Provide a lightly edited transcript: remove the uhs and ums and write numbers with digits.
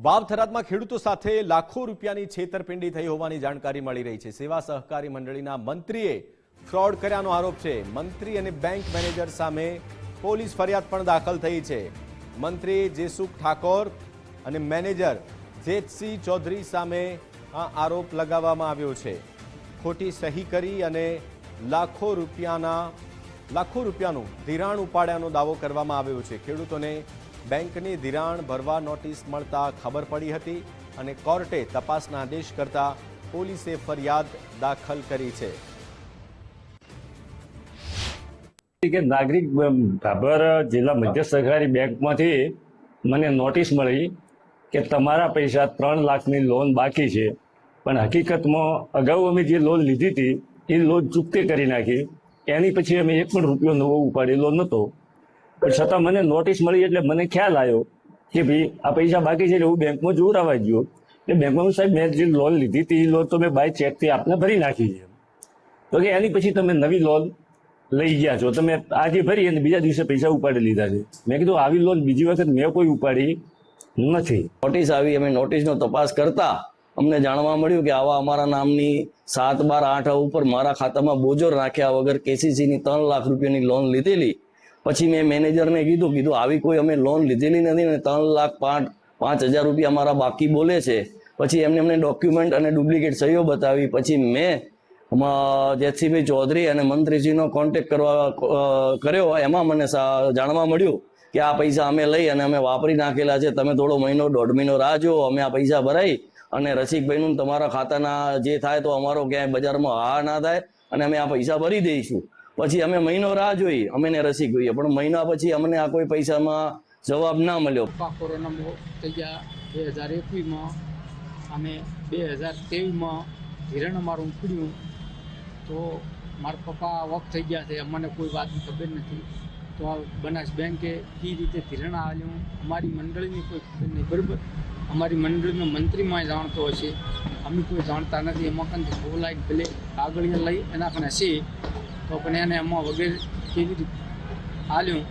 વાવ થરાદમાં ખેડૂતો સાથે લાખો રૂપિયાની છેતરપિંડી થઈ હોવાની જાણકારી મળી રહી છે। સેવા સહકારી મંડળીના મંત્રીએ ફ્રોડ કર્યાનો આરોપ છે। મંત્રી અને બેંક મેનેજર સામે પોલીસ ફરિયાદ પણ દાખલ થઈ છે। મંત્રી જેસુખ ઠાકોર અને મેનેજર જેતસિંહ ચૌધરી સામે આ આરોપ લગાવવામાં આવ્યો છે। ખોટી સહી કરી અને લાખો રૂપિયાનું ધિરાણ ઉપાડ્યાનો દાવો કરવામાં આવ્યો છે। ખેડૂતોને બેંકની ધિરાણ ભરવા નોટિસ મળતા ખબર પડી હતી અને કોર્ટે તપાસના આદેશ કરતા પોલીસે ફરિયાદ દાખલ કરી છે। કે નાગરિક ભાભર જિલ્લા મધ્ય સહકારી બેંકમાંથી મને નોટિસ મળી કે તમારા પૈસા 3 લાખની લોન બાકી છે, પણ હકીકતમાં અગાઉ અમે જે લોન લીધી હતી એ લોન ચૂકતી કરી નાખી। એની પછી અમે 1 પણ રૂપિયો નવો ઉપાડેલો નહોતો, પણ છતાં મને નોટિસ મળી એટલે મને ખ્યાલ આવ્યો કે ભાઈ આ પૈસા બાકી છે એટલે હું બેંકમાં જોરાવા ગયો। એટલે બેંકમાં સાહેબ મેં જે લોન લીધી હતી એ લોન તો મેં બાય ચેકથી આપને ભરી નાખી છે। તો કે એની પછી તમે નવી લોન લઈ ગયા છો, તમે આજે ભરી અને બીજા દિવસે પૈસા ઉપાડી લીધા છે। મેં કીધું આવી લોન બીજી વખત મેં કોઈ ઉપાડી નથી। નોટિસ આવી, અમે નોટિસનો તપાસ કરતા અમને જાણવા મળ્યું કે આવા અમારા નામની 7/12/8 ઉપર મારા ખાતામાં બોજો રાખ્યા વગર કેસીસીની 3 લાખ રૂપિયાની લોન લીધેલી। પછી મેં મેનેજરને કીધું આવી કોઈ અમે લોન લીધેલી નથી ને 3,05,000 રૂપિયા અમારા બાકી બોલે છે। પછી એમને ડોક્યુમેન્ટ અને ડુપ્લિકેટ સહીઓ બતાવી। પછી મેં જેતસિંહભાઈ ચૌધરી અને મંત્રીશ્રીનો કોન્ટેક્ટ કર્યો। એમાં મને જાણવા મળ્યું કે આ પૈસા અમે લઈ અને અમે વાપરી નાખેલા છે, તમે થોડો મહિનો 1.5 મહિનો રાહ જુઓ, અમે આ પૈસા ભરાઈ અને રસિકભાઈનું તમારા ખાતાના જે થાય તો અમારો ક્યાંય બજારમાં હા ના થાય અને અમે આ પૈસા ભરી દઈશું। પછી અમે મહિનો રાહ જોઈ, અમે ને રસિકભાઈએ, પણ મહિના પછી અમને આ કોઈ પૈસામાં જવાબ ના મળ્યો। કોરોનામાં થઈ ગયા 2021માં અને 2023માં ધિરાણ અમારું ઉપડ્યું તો મારા પપ્પા વખત થઈ ગયા છે, અમને કોઈ વાતની ખબર નથી। તો આ બનાસ બેંકે કઈ રીતે ધિરાણ આવેલું અમારી મંડળીની કોઈ ખબર નહીં, બરાબર। અમારી મંડળીનો મંત્રીમાં જાણતો હશે, અમે કોઈ જાણતા નથી। એમાં કંઈ બોલાય ભલે કાગળિયા લઈ એના કને હશે તો પણ એને એમાં વગેરે કેવી રીતે આલ્યું